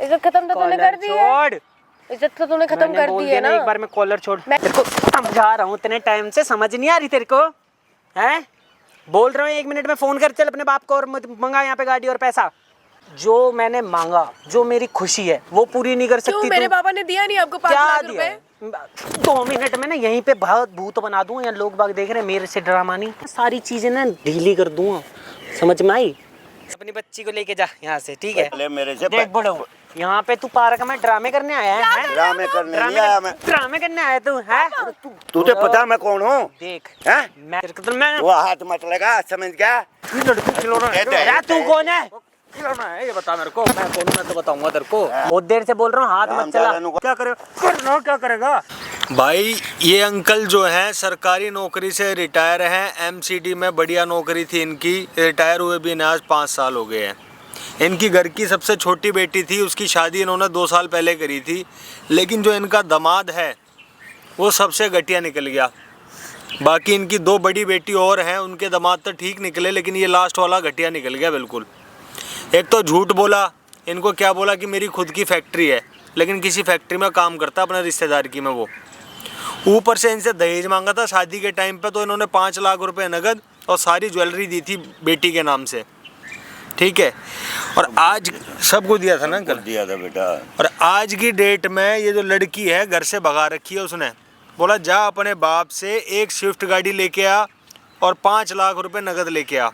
इज्जत खत्म तो तूने कर दी है। छोड़, इज्जत तो तूने खत्म कर दी है ना। एक बार मैं कॉलर छोड़। तेरे को समझा रहा हूँ इतने टाइम से, समझ नहीं आ रही तेरे को? हैं? बोल रहा हूँ 1 मिनट में फोन कर, चल अपने बाप को और मंगा यहाँ पे गाड़ी और पैसा। जो मैंने मांगा, जो मेरी खुशी है वो पूरी नहीं कर सकती क्यों? मेरे पापा ने दिया नहीं आपको 5 लाख रुपए? 2 मिनट में ना यहीं पे बहुत भूत बना दूंगा, यहाँ लोग बाग देख रहे हैं, मेरे से ड्रामा नहीं, सारी चीजें ना ढीली कर दूंगा। समझ में आई? अपनी बच्ची को लेके जा यहाँ से, ठीक है? ले मेरे से देख बोलो, यहाँ पे तू पार्क में ड्रामे करने आया है? ड्रामे करने नहीं आया मैं। ड्रामे करने आया तू है? तुझे पता मैं कौन हूँ? देख हैं? मैं वो हाथ मत लगा, समझ गया? लड़की खिलौना है, तू कौन है? खिलौना है ये बता मेरे को, मैं कौन हूँ मैं तो बताऊंगा तेरे को। बहुत देर से बोल रहा हूँ, हाथ मत चला। क्या करेगा? करना क्या करेगा? भाई ये अंकल जो हैं सरकारी नौकरी से रिटायर हैं, एमसीडी में बढ़िया नौकरी थी इनकी, रिटायर हुए भी इन्हें आज 5 साल हो गए हैं। इनकी घर की सबसे छोटी बेटी थी, उसकी शादी इन्होंने 2 साल पहले करी थी, लेकिन जो इनका दामाद है वो सबसे घटिया निकल गया। बाकी इनकी 2 बड़ी बेटी और हैं, उनके दामाद तो ठीक निकले, लेकिन ये लास्ट वाला घटिया निकल गया बिल्कुल। एक तो झूठ बोला, इनको क्या बोला कि मेरी खुद की फैक्ट्री है, लेकिन किसी फैक्ट्री में काम करता अपने रिश्तेदार की में वो। ऊपर से इनसे दहेज मांगा था शादी के टाइम पे, तो इन्होंने 5 लाख रुपए नगद और सारी ज्वेलरी दी थी बेटी के नाम से, ठीक है? और आज सब कुछ दिया था ना अंकल? दिया था बेटा। और आज की डेट में ये जो लड़की है घर से भगा रखी है उसने, बोला जा अपने बाप से एक स्विफ्ट गाड़ी लेके आ और 5 लाख रुपए नगद लेके आ।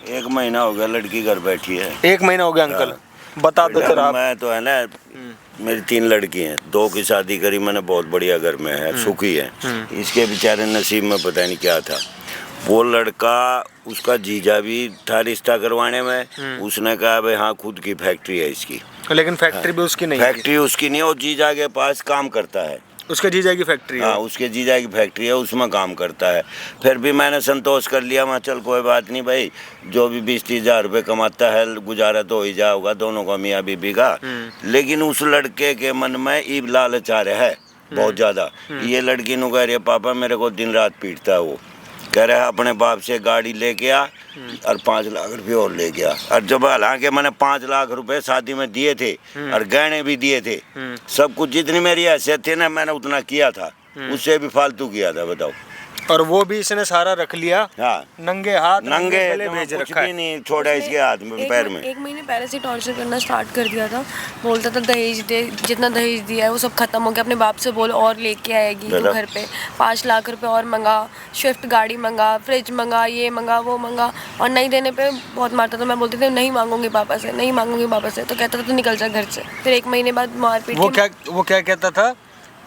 1 महीना हो गया लड़की घर बैठी है। 1 महीना हो गया अंकल? बता दो सर आप। मैं तो है ना, मेरी 3 लड़की हैं, 2 की शादी करी मैंने, बहुत बढ़िया घर में है, सुखी है। इसके बेचारे नसीब में पता नहीं क्या था। वो लड़का, उसका जीजा भी था रिश्ता करवाने में, उसने कहा भाई हाँ खुद की फैक्ट्री है इसकी, लेकिन फैक्ट्री भी उसकी नहीं है। फैक्ट्री उसकी नहीं है, वो जीजा के पास काम करता है। उसके जीजा की फैक्ट्री है? हाँ उसके जीजा की फैक्ट्री है, उसमें काम करता है। फिर भी मैंने संतोष कर लिया, मैं चल कोई बात नहीं भाई, जो भी 20-30 हज़ार रुपये कमाता है गुजारा तो हो ही जाएगा दोनों का, मियाँ बीबी का। लेकिन उस लड़के के मन में ईब लालच आ रहा है बहुत ज़्यादा। ये लड़की नु कह रही है पापा मेरे को दिन रात पीटता है, वो कह रहा है अपने बाप से गाड़ी लेके आ और 5 लाख रुपए और ले गया। और जब हालांकि मैंने 5 लाख रुपए शादी में दिए थे और गहने भी दिए थे, सब कुछ जितनी मेरी हैसियत थी ना मैंने उतना किया था, उससे भी फालतू किया था बताओ। और वो भी इसने सारा रख लिया। हाँ नंगे हाथ नंगे गले भेज कुछ रखा भी है। नहीं छोड़ा इसके हाथ में पैर में। 1 महीने पहले से टॉर्चर करना स्टार्ट कर दिया था, बोलता था दहेज दे, जितना दहेज दिया है वो सब खत्म हो गया, अपने बाप से बोल और लेके आएगी तो घर पे 5 लाख रुपए और मंगा, स्विफ्ट गाड़ी मंगा, फ्रिज मंगा, ये मंगा वो मंगा, और नहीं देने पे बहुत मारता था। मैं बोलती थी नहीं मांगूंगी पापा से, नहीं मांगूंगी पापा से, तो कहता था तू निकल जा घर से। फिर 1 महीने बाद मारपीट। वो क्या कहता था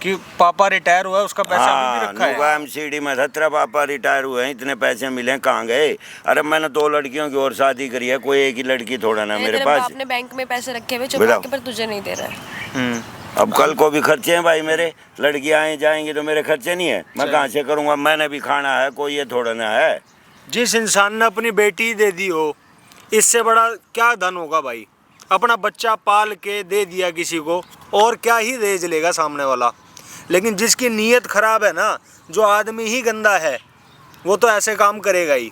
कि पापा रिटायर हुआ, उसका पैसा अभी भी रखा है। एमसीडी में था, तेरा पापा रिटायर हुए हैं, इतने पैसे मिले कहाँ गए? अरे मैंने 2 लड़कियों की और शादी करी है, कोई एक ही लड़की थोड़ा ना मेरे पास। आपने बैंक में पैसे रखे हुए चुरा के, पर तुझे नहीं दे रहा है। अब कल को भी खर्चे हैं भाई मेरे, लड़कियां आए जाएंगी तो मेरे खर्चे नहीं है, मैं कहाँ से करूँगा? मैंने भी खाना है, कोई ये थोड़ा ना है। जिस इंसान ने अपनी बेटी दे दी हो, इससे बड़ा क्या धन होगा भाई? अपना बच्चा पाल के दे दिया किसी को, और क्या ही दहेज लेगा सामने वाला। लेकिन जिसकी नीयत खराब है ना, जो आदमी ही गंदा है, वो तो ऐसे काम करेगा ही,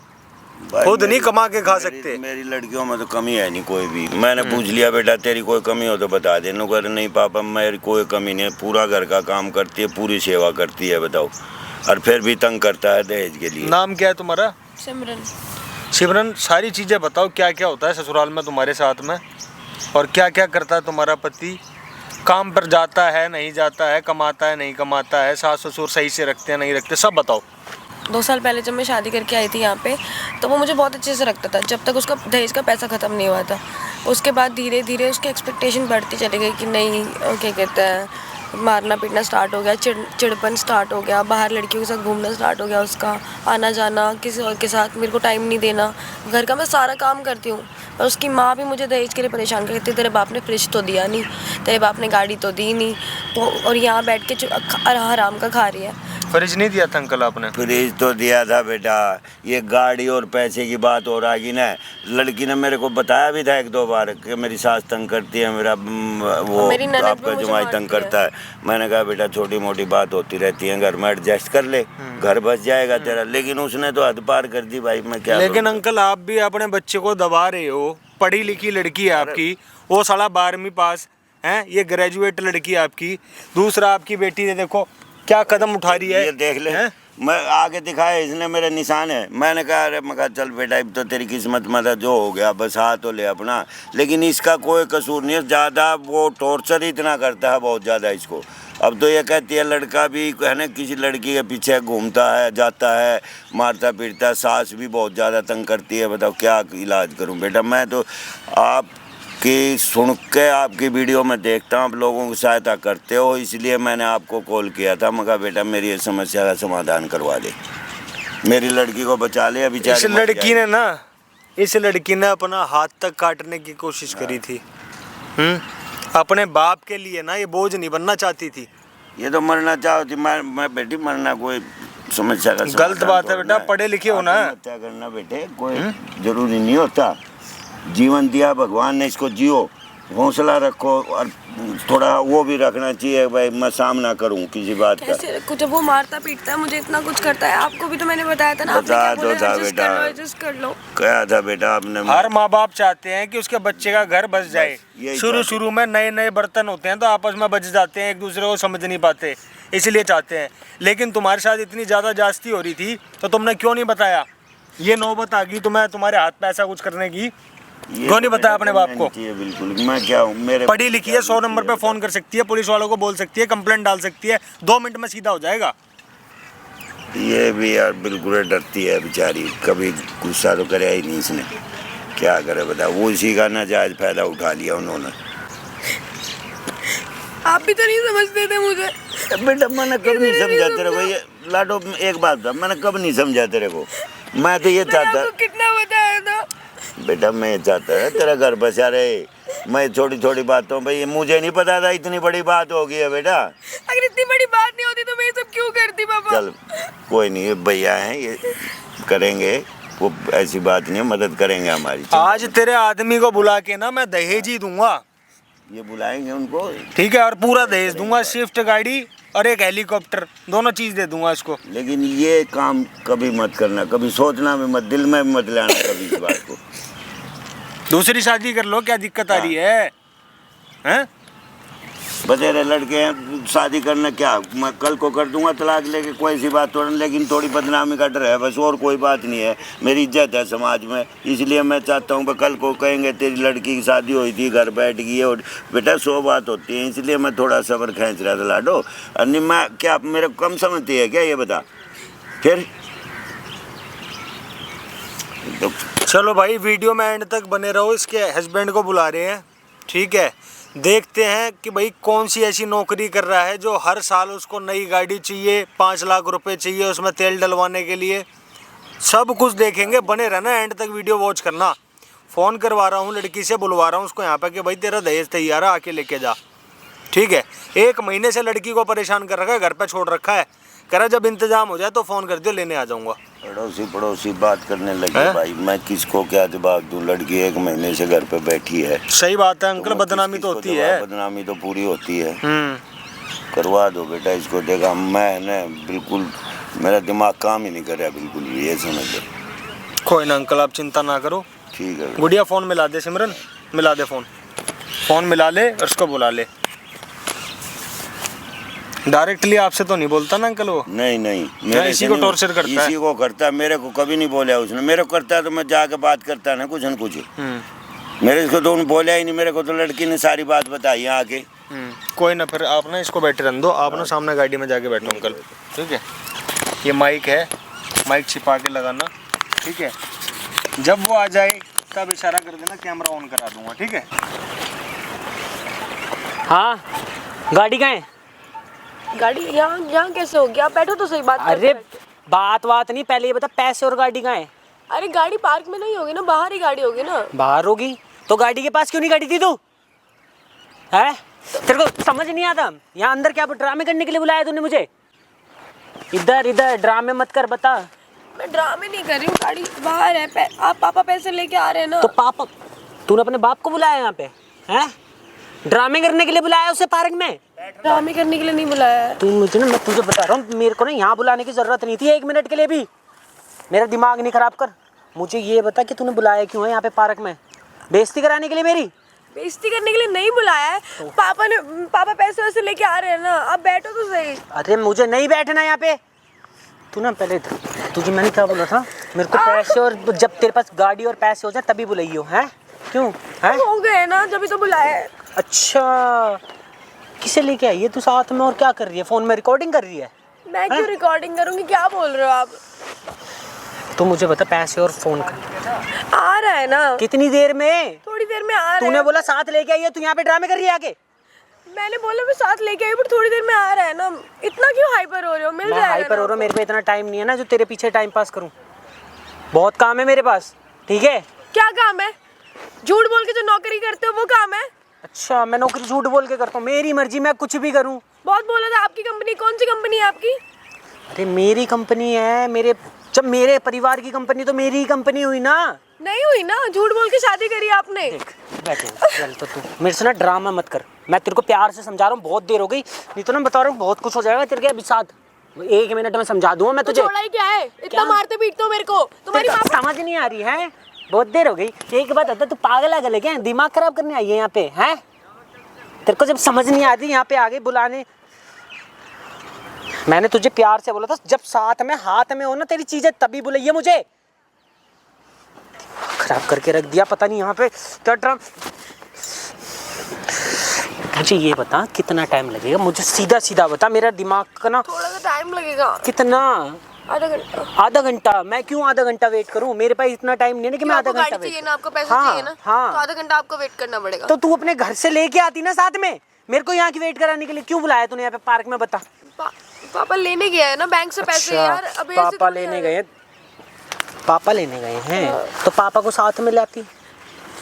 खुद नहीं कमा के खा सकते। मेरी लड़कियों में तो कमी है नहीं कोई भी। मैंने पूछ लिया बेटा तेरी कोई कमी हो तो बता दे, नो कर नहीं पापा मेरी कोई कमी नहीं है, पूरा घर का काम करती है, पूरी सेवा करती है बताओ, और फिर भी तंग करता है दहेज के लिए। नाम क्या है तुम्हारा? सिमरन। सिमरन, सारी चीज़ें बताओ, क्या क्या होता है ससुराल में तुम्हारे साथ में, और क्या क्या करता है तुम्हारा पति? काम पर जाता है नहीं जाता है, कमाता है नहीं कमाता है, सास ससुर सही से रखते हैं नहीं रखते, सब बताओ। 2 साल पहले जब मैं शादी करके आई थी यहाँ पे, तो वो मुझे बहुत अच्छे से रखता था जब तक उसका दहेज का पैसा ख़त्म नहीं हुआ था। उसके बाद धीरे धीरे उसकी एक्सपेक्टेशन बढ़ती चली गई कि नहीं, क्या कहते हैं, मारना पीटना स्टार्ट हो गया, चिड़पन स्टार्ट हो गया, बाहर लड़कियों के साथ घूमना स्टार्ट हो गया, उसका आना जाना, किसी और के साथ मेरे को टाइम नहीं देना। घर का मैं सारा काम करती हूँ, और उसकी माँ भी मुझे दहेज के लिए परेशान करती है, तेरे बाप ने फ्रिज तो दिया नहीं, तेरे बाप ने गाड़ी तो दी नहीं, तो और यहाँ बैठ के हराम का खा रही है। फ्रिज नहीं दिया था अंकल आपने? फ्रिज तो दिया था बेटा, ये गाड़ी और पैसे की बात हो रहा है ना। लड़की ने मेरे को बताया भी था 1-2 बार कि मेरी सास तंग करती है, मेरा वो आपका जमाई तंग करता है। मैंने कहा बेटा छोटी मोटी बात होती रहती है, घर में एडजस्ट कर ले, घर बच जाएगा तेरा। लेकिन उसने तो हद पार कर दी भाई, मैं क्या। लेकिन अंकल आप भी अपने बच्चे को दबा रहे हो, पढ़ी लिखी लड़की है आपकी, वो साला 12वीं पास, हैं, ये ग्रेजुएट लड़की है आपकी। दूसरा आपकी बेटी ने देखो क्या कदम उठा रही है, ये देख ले हैं? मैं आगे दिखाया, इसने मेरे निशान है। मैंने कहा अरे मैं कहा चल बेटा अब तो तेरी किस्मत मतलब जो हो गया बस हाथ तो ले अपना, लेकिन इसका कोई कसूर नहीं है। ज़्यादा वो टॉर्चर इतना करता है बहुत ज़्यादा इसको। अब तो ये कहती है लड़का भी है ना किसी लड़की के पीछे घूमता है जाता है मारता पीटता है, सास भी बहुत ज़्यादा तंग करती है। बताओ क्या इलाज करूं बेटा। मैं तो आपकी सुन के आपकी वीडियो में देखता हूँ आप लोगों की सहायता करते हो, इसलिए मैंने आपको कॉल किया था। मैं कहा बेटा मेरी ये समस्या का समाधान करवा दे, मेरी लड़की को बचा ले। अभी इस लड़की ने अपना हाथ तक काटने की कोशिश करी थी। अपने बाप के लिए ना ये बोझ नहीं बनना चाहती थी, ये तो मरना चाहती। मैं बेटी मरना कोई समस्या का गलत बात है बेटा। पढ़े लिखे हो ना, हत्या करना बेटे कोई जरूरी नहीं होता। जीवन दिया भगवान ने, इसको जियो, हौसला रखो और थोड़ा वो भी रखना चाहिए भाई मैं सामना करूं किसी बात का। कैसे रखूं जब वो मारता पीटता है, मुझे इतना कुछ करता है। आपको भी तो मैंने बताया था ना, आपने बता क्या दो बोला, था एडजस्ट बेटा। कर लो, एडजस्ट कर लो। क्या था बेटा आपने। हर माँ बाप चाहते हैं कि उसके बच्चे का घर बस जाए। यही शुरू में नए नए बर्तन होते हैं तो आपस में बच जाते हैं, एक दूसरे को समझ नहीं पाते, इसलिए चाहते हैं। लेकिन तुम्हारे साथ इतनी ज़्यादा जास्ती हो रही थी तो तुमने क्यों नहीं बताया। ये नौबत आ गई तुम्हें तुम्हारे हाथ पे ऐसा कुछ करने की, क्यों नहीं बताया अपने बाप को। बिल्कुल मैं क्या हूँ, मेरे पढ़ी लिखी है, 100 नंबर पे फ़ोन कर सकती है, पुलिस वालों को बोल सकती है, कंप्लेंट डाल सकती है, 2 मिनट में सीधा हो जाएगा। ये भी यार बिल्कुल डरती है बेचारी, कभी गुस्सा तो करे ही नहीं इसने, क्या करे बता। वो इसी का नाजायज फायदा उठा लिया उन्होंने। आप भी तो नहीं समझते थे मुझे। बेटा मैंने कब नहीं समझा तेरे को। ये लाडो एक बात था, मैंने कब नहीं समझा तेरे को। मैं तो ये चाहता, आपको कितना बताया था बेटा मैं चाहता है तेरा घर बचा रहे। मैं छोटी छोटी बातों पे, ये मुझे नहीं पता था इतनी बड़ी बात हो गई है बेटा। अगर इतनी बड़ी बात नहीं होती तो मैं ये सब क्यों करती पापा। चल कोई नहीं, ये भैया हैं ये करेंगे, वो ऐसी बात नहीं है, मदद करेंगे हमारी। आज तेरे आदमी को बुला के ना मैं दहेज ही दूंगा। ये बुलाएंगे उनको, ठीक है, और पूरा दहेज दूंगा, स्विफ्ट गाड़ी और एक हेलीकॉप्टर, दोनों चीज दे दूंगा इसको। लेकिन ये काम कभी मत करना, कभी सोचना भी मत, दिल में भी मत लाना कभी इस बात को। दूसरी शादी कर लो, क्या दिक्कत आ रही है, हैं? बतेरे लड़के हैं, शादी करना क्या, मैं कल को कर दूंगा तलाक लेके, कोई सी बात थोड़ा, लेकिन थोड़ी बदनामी का डर है बस, और कोई बात नहीं है। मेरी इज्जत है समाज में, इसलिए मैं चाहता हूँ कल को कहेंगे तेरी लड़की की शादी हुई थी घर बैठ गई है, और बेटा 100 बात होती है, इसलिए मैं थोड़ा सब्र खींच रहा था लाडो। अन्य मैं क्या मेरे को कम समझती है क्या, ये बता फिर। तो चलो भाई वीडियो में एंड तक बने रहो, इसके हस्बैंड को बुला रहे हैं, ठीक है। देखते हैं कि भाई कौन सी ऐसी नौकरी कर रहा है जो हर साल उसको नई गाड़ी चाहिए, 5 लाख रुपए चाहिए उसमें तेल डलवाने के लिए। सब कुछ देखेंगे, बने रहना, एंड तक वीडियो वॉच करना। फ़ोन करवा रहा हूँ लड़की से, बुलवा रहा हूँ उसको यहाँ पे कि भाई तेरा दहेज तैयार है, आके लेके जा, ठीक है। 1 महीने से लड़की को परेशान कर रखा है, घर पर छोड़ रखा है, कह रहा जब इंतजाम हो जाए तो फ़ोन कर दियो, लेने आ जाऊँगा। पड़ोसी बात करने लगे भाई, मैं किसको क्या जवाब दूं। लड़की 1 महीने से घर पे बैठी है। सही बात है अंकल, तो बदनामी तो होती है, बदनामी तो पूरी होती है। करवा दो बेटा इसको। देखा मैं ना बिल्कुल, मेरा दिमाग काम ही नहीं कर रहा बिल्कुल भी, ये समझ लो। कोई ना अंकल, आप चिंता ना करो, ठीक है। गुड़िया फ़ोन मिला दे, सिमरन मिला दे, फ़ोन मिला ले और उसको बुला ले। डायरेक्टली आपसे तो नहीं बोलता ना अंकल वो? नहीं मेरे इसी को टॉर्चर करता है, इसी को करता है। मेरे को कभी नहीं बोला उसने, मेरे को करता है तो मैं जाके बात करता ना कुछ न कुछ। मेरे को तो उन्होंने बोला ही नहीं, मेरे को तो लड़की ने सारी बात बताई यहाँ आके। कोई ना, फिर आप ना इसको बैठे रहने दो, आप ना सामने गाड़ी में जाके बैठो अंकल, ठीक है। ये माइक है, माइक छिपा के लगाना, ठीक है। जब वो आ जाए तब इशारा कर देना, कैमरा ऑन करा दूंगा, ठीक है। हाँ गाड़ी कहाँ है? गाड़ी यहाँ कैसे हो गया, आप बैठो तो सही बात अरे करते हैं। बात नहीं, पहले ये बता पैसे और गाड़ी कहाँ है? अरे गाड़ी पार्क में नहीं होगी ना, बाहर ही गाड़ी होगी ना। बाहर होगी तो गाड़ी के पास क्यों नहीं गाड़ी थी तू? है तेरे को समझ नहीं आता? यहाँ अंदर क्या ड्रामे करने के लिए बुलाया तूने मुझे? इधर ड्रामे मत कर, बता। मैं ड्रामे नहीं कर रही हूँ, गाड़ी बाहर है। आप पापा पैसे लेके आ रहे हैं ना। तो पापा, तूने अपने बाप को बुलाया यहाँ पे? हैं ड्रामे करने के लिए बुलाया उसे पार्क में? ड्रामे करने के लिए नहीं बुलाया है। तू मुझे ना, मैं तुझे बता रहा हूँ, मेरे को ना यहाँ बुलाने की जरूरत नहीं थी 1 मिनट के लिए भी। मेरा दिमाग नहीं खराब कर। मुझे ये बता कि तूने बुलाया क्यों है यहाँ पे पार्क में? बेइज्जती कराने के लिए मेरी? बेइज्जती करने के लिए नहीं बुलाया है। पापा पैसे वैसे लेके आ रहे हैं ना, अब बैठो तो सही। अरे मुझे नहीं बैठना यहाँ पे। तू ना पहले तुझे मैंने क्या बोला था, मेरे को पैसे और जब तेरे पास गाड़ी और पैसे हो जाए तभी बुलाइयो, हैं? क्यों है? हो गए ना, जब तो बुलाया है। अच्छा, किसे लेके आई है तू साथ में और क्या कर रही है? फोन में रिकॉर्डिंग कर रही है? मैं क्यों रिकॉर्डिंग करूंगी, क्या बोल रहे हो आप? तो मुझे बता, पैसे और फोन कर आ रहा है ना। कितनी देर में? थोड़ी देर में आ रहा है। तूने बोला साथ लेके आई है, तू यहाँ पे ड्रामे कर रही है आके। मैंने बोला मैं साथ लेके आई, पर थोड़ी देर में आ रहा है ना। इतना क्यों हाइपर हो रहे हो? मिल मैं जाएगा हाइपर ना हो रहा हूँ, आपको। मेरे पे इतना टाइम नहीं है ना जो तेरे पीछे टाइम पास करूँ। बहुत काम है मेरे पास, ठीक है? क्या काम है? झूठ बोल के जो नौकरी करते हो वो काम है? अच्छा, मैं नौकरी झूठ बोल के करता हूँ? मेरी मर्जी, मैं कुछ भी करूँ। बहुत बोला था। आपकी कंपनी कौन सी कंपनी है आपकी? अरे मेरी कंपनी है, जब मेरे परिवार की कंपनी तो मेरी ही कंपनी हुई ना। नहीं हुई ना, झूठ बोल के शादी करी आपने। देख बैठे चल, तो तू मेरे से ना ड्रामा मत कर। मैं तेरे को प्यार से समझा रहा हूँ, बहुत देर हो गई, नहीं तो ना बता रहा हूँ बहुत कुछ हो जाएगा तेरे के अभी साथ। 1 मिनट में समझा दूंगा मैं तुझे। छोड़ा ही क्या है, इतना क्या? मारते पीटते हो मेरे को। तुम्हारी तेरे को समझ नहीं आ रही है, बहुत देर हो गई। एक बात बता, तू पागल आगल है क्या? दिमाग खराब करने आई है यहाँ पे, हैं? तेरे को जब समझ नहीं आती यहाँ पे आगे बुलाने। मैंने तुझे प्यार से बोला था जब साथ में हाथ में हो ना तेरी चीजें तभी बुलाइए मुझे। खराब करके रख दिया, पता नहीं यहाँ पे क्या ड्राम। मुझे ये बता कितना टाइम लगेगा, मुझे सीधा सीधा बता, मेरा दिमाग का ना। थोड़ा सा टाइम लगेगा। कितना? आधा घंटा। आधा घंटा? मैं क्यों आधा घंटा वेट करूं? मेरे पास इतना टाइम नहीं है ना कि मैं आधा घंटा वेट। चाहिए ना आपको, पैसे हाँ, चाहिए ना, हाँ। तो आधा घंटा आपको वेट करना पड़ेगा। तो तू अपने घर से लेके आती ना साथ में, मेरे को यहाँ की वेट कराने के लिए क्यों बुलाया तूने यहाँ पे पार्क में? बता। पापा लेने गया है ना बैंक से पैसे। अच्छा, यार अभी ऐसे पापा थोड़ी लेने आ गए? पापा लेने गए हैं तो पापा को साथ में लाती।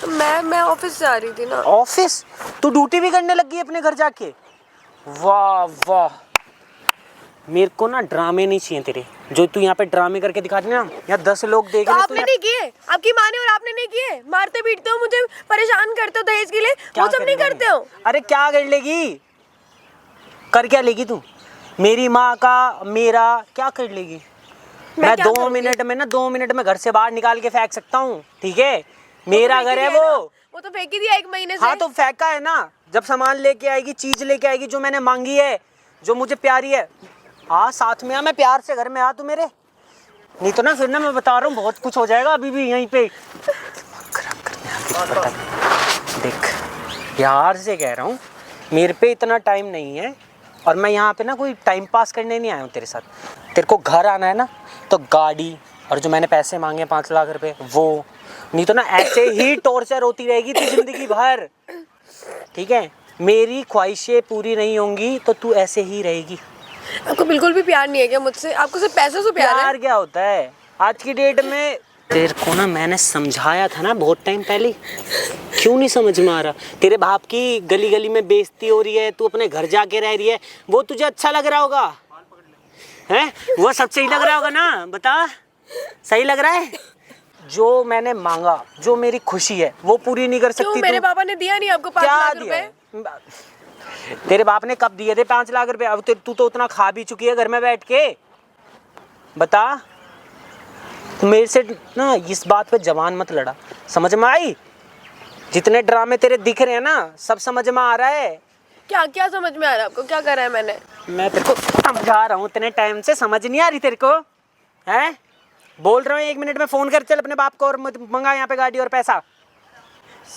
तो मैं ऑफिस से आ रही थी ना। ऑफिस? तू ड्यूटी भी करने लगी अपने घर जाके? वाह वाह, मेरे को ना ड्रामे नहीं चाहिए तेरे, जो तू यहाँ पे ड्रामे करके दिखा रही ना। यहाँ 10 लोग देख तो रहे। आपने नहीं किए, आपकी माँ ने और आपने नहीं किए। मारते पीटते हो मुझे, परेशान करते हो दहेज के लिए, वो सब नहीं करते हो। अरे क्या कर लेगी? कर क्या लेगी तू? मेरी माँ का मेरा क्या कर लेगी? मैं क्या 2 करूंगी? मिनट में ना 2 मिनट में घर से बाहर निकाल के फेंक सकता हूँ, ठीक है? मेरा घर है वो तो फेंक ही दिया 1 महीने से। हाँ तो फेंका है ना। जब सामान लेके आएगी, चीज लेके आएगी जो मैंने मांगी है, जो मुझे प्यारी है, आ साथ में आ, मैं प्यार से घर में आ तू मेरे। नहीं तो ना फिर ना मैं बता रहा हूँ बहुत कुछ हो जाएगा अभी भी यहीं पे। खराब करने आ गई। देख प्यार से कह रहा हूँ, मेरे पे इतना टाइम नहीं है और मैं यहाँ पे ना कोई टाइम पास करने नहीं आया हूँ तेरे साथ। तेरे को घर आना है ना तो गाड़ी और जो मैंने पैसे मांगे 5 लाख रुपए वो, नहीं तो ना ऐसे ही टॉर्चर होती रहेगी तू जिंदगी भर, ठीक है? मेरी ख्वाहिशें पूरी नहीं होंगी तो तू ऐसे ही रहेगी। आपको बिल्कुल भी प्यार नहीं है क्या मुझसे? आपको सिर्फ पैसों से प्यार है? प्यार क्या होता है आज की डेट में? तेरे को ना मैंने समझाया था ना बहुत टाइम पहले, क्यों नहीं समझ में आ रहा? तेरे बाप की गली गली में बेइज्जती हो रही है, तू अपने घर जाके रह रही है, वो तुझे अच्छा लग रहा होगा, हैं? वो सब सही लग रहा होगा ना? बता, सही लग रहा है? जो मैंने मांगा, जो मेरी खुशी है वो पूरी नहीं कर सकती क्यों? तू? मेरे पापा ने दिया नहीं आपको 5 क्या लाख दिया रुपए? है? तेरे बाप ने कब दिए थे 5 लाख रुपए? अब तू तो उतना खा भी चुकी है घर में बैठ के। बता, तो मेरे से ना इस बात पे जवान मत लड़ा, समझ में आई? जितने ड्रामे तेरे दिख रहे हैं ना सब समझ में आ रहा है। क्या क्या समझ में आ रहा है आपको? क्या करा है मैंने? मैं तेरे को समझा रहा हूँ, इतने टाइम से समझ नहीं आ रही तेरे को, हैं? बोल रहा हूँ 1 मिनट में फोन कर चल अपने बाप को और मंगा यहाँ पे गाड़ी और पैसा।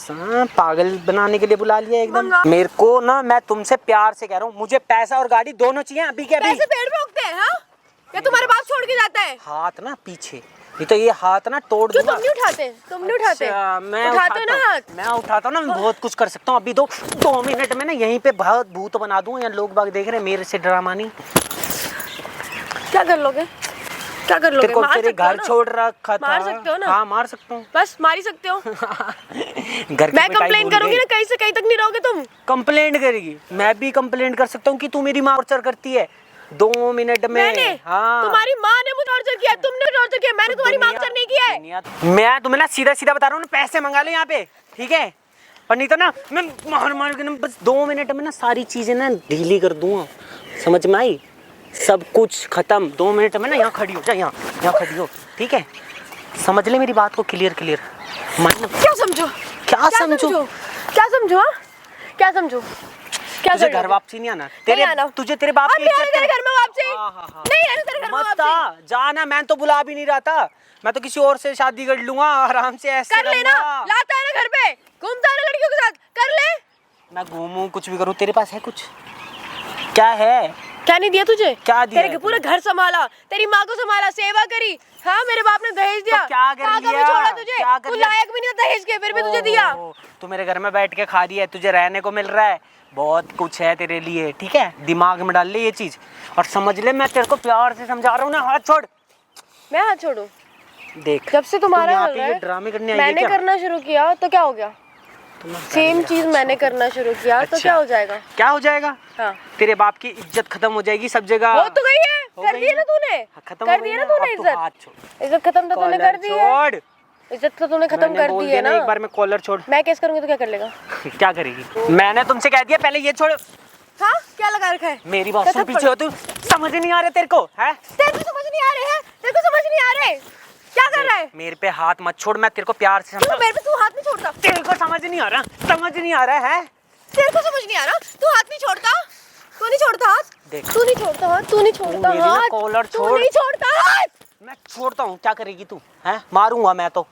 पागल बनाने के लिए बुला लिया एकदम मेरे को ना। मैं तुमसे प्यार से कह रहा हूँ, मुझे पैसा और गाड़ी दोनों चाहिए अभी के अभी। पैसे पेड़ पे उगते हैं? हाँ, या तुम्हारे बाप छोड़ के जाता है? हाथ ना पीछे, नहीं तो ये हाथ ना तोड़ क्यों दूंगा। तुम नहीं उठाते? तुम नहीं उठाते? अच्छा, मैं उठाते हो ना हाथ? मैं उठाता हूँ ना, मैं बहुत कुछ कर सकता हूँ। अभी 2 मिनट में ना यहीं पे बहुत भूत बना दूँ। यहाँ लोग बाग देख रहे हैं, मेरे से ड्रामा नहीं। क्या कर लोगे? क्या कर लोगे? तेरे को मार तेरे सकते हो घर ना? छोड़ रखा था। मार सकते हो ना? हाँ मार सकता हूँ। बस मार ही सकते हो। घर की मैं पिटाई कंप्लेन भूल करूंगी गई। ना, कहीं से कहीं तक नहीं रहोगे तुम। कंप्लेंट करेगी? मैं भी कंप्लेंट कर सकता हूँ कि तू मेरी माँ टॉर्चर करती है 2 मिनट में। मैंने? हाँ, तुम्हारी माँ ने मुझे टॉर्चर किया, तुमने टॉर्चर किया, मैंने तुम्हारी माँ टॉर्चर नहीं किया है। मैं तुम्हें ना सीधा सीधा बता रहा हूँ ना, पैसे मंगा लो यहाँ पे, ठीक है? और नहीं तो ना मैं मार मार के ना बस 2 मिनट में ना सारी चीजें ना ढीली कर दूंगा, समझ में आई? सब कुछ खत्म 2 मिनट में ना। यहाँ खड़ी हो जा, यहाँ खड़ी हो, ठीक है? समझ ले मेरी बात को क्लियर। क्या समझो? क्या समझो? क्या समझो? हाँ? क्या समझो? क्या तुझे करना घर है? वापसी नहीं आना? तेरे आना। तुझे तेरे बाप अब की नहीं इज्जत आना तेरे घर में वापसी। हाँ। नहीं आना तेरे घर में मत वापसी। आ, जाना, मैं तो बुला भी नहीं रहा था। मैं तो किसी और से शादी कर लूंगा, आराम से ऐसे कर लेना, रहूंगा। लाता है ना घर पे, घूमता है ना लड़कियों के साथ, कर ले। मैं घूमूं कुछ भी करूं, तेरे पास है कुछ? क्या है? क्या नहीं दिया तुझे? क्या दिया तेरे है पूरा घर संभाला, तेरी माँ को संभाला, सेवा करी। हाँ मेरे बाप ने दहेज दिया। तो क्या कर काका लिया? में छोड़ा तुझे, क्या कर तू लिया? लायक भी नहीं था दहेज के, फिर भी तुझे दिया। तू मेरे घर में बैठ के खा रही है, तुझे रहने को मिल रहा है, बहुत कुछ है तेरे लिए, ठीक है? दिमाग में डाल ले ये चीज और समझ ले, मैं तेरे को प्यार से समझा रहा हूँ ना। हाथ छोड़। मैं हाथ छोड़ू? देख, जब से तुम्हारा यहाँ हो पे रहा ये है, ड्रामे करने आई है मैंने क्या? करना शुरू किया तो क्या हो गया? सेम चीज मैंने करना शुरू किया तो क्या हो जाएगा? क्या हो जाएगा? हाँ तेरे बाप की इज्जत खत्म हो जाएगी सब जगह। हो तो गई है, हो कर गई दी है है? ना तूने, खत्म कर हो दी है गई ना ना? तूने अब तू इज्जत। हाथ छोड़। इज्जत खत्म तो तूने कॉलर कर दी है। छोड़। इज्जत तो तूने खत्म मैंने कर बोल दी दिया है ना ना। एक बार में कॉलर छोड़। मैं केस करूंगी तो क्या कर लेगा? क्या करेगी? मैंने तुमसे कह दिया पहले ये छोड़। हाँ क्या लगा रखा है? मेरी बात सुन, पीछे हो तू। समझ नहीं आ रहा तेरे को? है तेरे को समझ नहीं आ रहे हैं? तेरे को समझ नहीं आ रहे? क्या कर रहा है? मेरे पे हाथ मत छोड़, मैं तेरे को प्यार से समझा। मेरे पे तू हाथ नहीं छोड़ता। तेरे को समझ नहीं आ रहा? समझ नहीं आ रहा है? तेरे को समझ नहीं आ रहा? तू हाथ नहीं छोड़ता? तू नहीं छोड़ता हाथ? देख, तू नहीं छोड़ता हाथ, तू नहीं छोड़ता मेरी ना हाथ, कॉलर तू छोड़। नहीं छोड़ता हाथ। मैं छोड़ता हूँ, क्या करेगी तू? है मारूंगा मैं तो।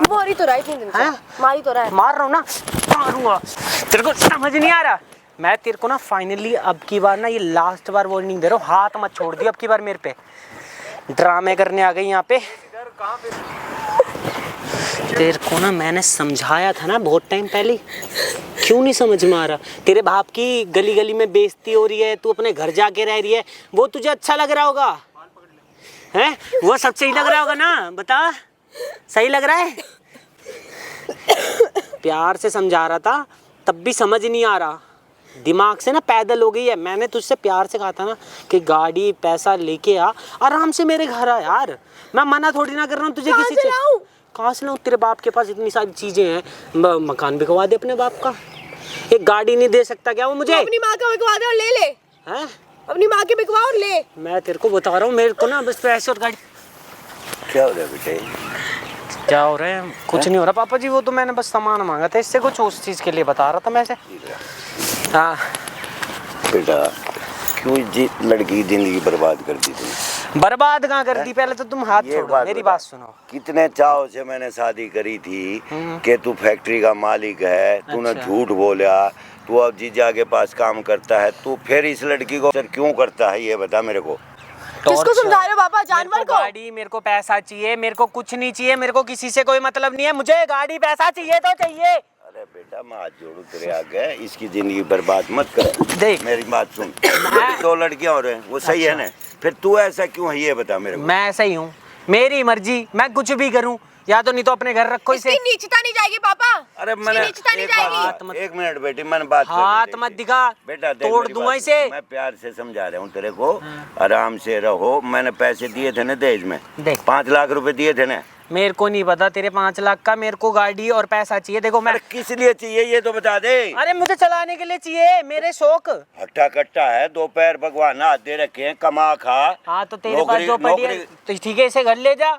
मारी तो रहा है इतने दिन से। हैं? मारी तो रहा है। मार रहा हूँ ना, मारूंगा। तेरे को समझ नहीं आ रहा? मैं तेरे को ना फाइनली अब की बार ना, ये लास्ट बार वार्निंग दे रहा हूँ, हाथ मत छोड़ दिया अब की बार मेरे पे। ड्रामे करने आ गई यहाँ पे। तेरे को ना मैंने समझाया था ना बहुत टाइम पहले, क्यों नहीं समझ में आ रहा? तेरे बाप की गली गली में बेइज्जती हो रही है, तू अपने घर जाके रह रही है, वो तुझे अच्छा लग रहा होगा? हैं? वो सब सही लग रहा होगा ना? बता, सही लग रहा है? प्यार से समझा रहा था तब भी समझ नहीं आ रहा, दिमाग से ना पैदल हो गई है। मैंने तुझसे प्यार से कहा था ना कि गाड़ी पैसा लेके आ, आराम से मेरे घर आ यार। मैं मना थोड़ी ना कर रहा हूँ तुझे किसी चीज। कहाँ से लाऊं? तेरे बाप के पास इतनी सारी चीजें हैं, मकान बिकवा दे अपने बाप का। एक गाड़ी नहीं दे सकता क्या वो मुझे? अपनी माँ का बिकवा दे और ले ले। हैं? अपनी माँ के बिकवा और ले। मैं तेरे को बता रहा हूँ, मेरे को ना बस पैसे और गाड़ी। क्या हो रहा है बेटे? क्या हो रहा है? कुछ नहीं हो रहा पापा जी, वो तो मैंने बस सामान मांगा था इससे, कुछ उस चीज़ के लिए बता रहा था मैं से। हाँ बेटा, क्यों लड़की की जिंदगी बर्बाद कर दी तुमने? बर्बाद कहाँ कर दी? पहले तो तुम हाथ ये छोड़ो, मेरी बता, बात सुनो। कितने चाव से मैंने शादी करी थी कि तू फैक्ट्री का मालिक है, तूने अच्छा। झूठ बोला, तू अब जीजा के पास काम करता है, तू फिर इस लड़की को क्यों करता है, ये बता मेरे को। किसको समझा रहे हो पापा? जानवर मेरे को को? गाड़ी, मेरे को पैसा चाहिए, मेरे को कुछ नहीं चाहिए, मेरे को किसी से कोई मतलब नहीं है, मुझे गाड़ी पैसा चाहिए तो चाहिए। अरे बेटा, मैं हाथ जोड़ू तेरे आगे, इसकी जिंदगी बर्बाद मत कर। देख मेरी बात सुन, दो लड़कियां हो रहे हैं, वो सही है ना? फिर तू ऐसा क्यों है ये बता मेरे को। मैं ऐसा ही हूँ, मेरी मर्जी, मैं कुछ भी करूँ, या तो नहीं तो अपने घर रखो इसे। इसकी नीचता नहीं जाएगी पापा। अरे इसकी मैंने नीचता नहीं एक बात- जाएगी। एक मिनट बेटी, मैंने बात करनी हाथ थी। मत दिखा, बेटा देख, तोड़ मेरी दूंगा बात इसे। सुन, मैं प्यार से समझा रहा हूँ तेरे को, आराम से रहो। मैंने पैसे दिए थे ना दहेज में, देख। 5 लाख रुपए दिए थे ना। मेरे को नहीं पता तेरे 5 लाख का, मेरे को गाड़ी और पैसा चाहिए। देखो मैं, अरे किस लिए चाहिए ये तो बता दे। अरे मुझे चलाने के लिए चाहिए, मेरे शौक। हट्टा कट्टा है, 2 पैर भगवान हाथ दे रखे हैं, कमा खा। हाँ तो तेरे पास जो पड़ी है तो ठीक है, इसे घर ले जा।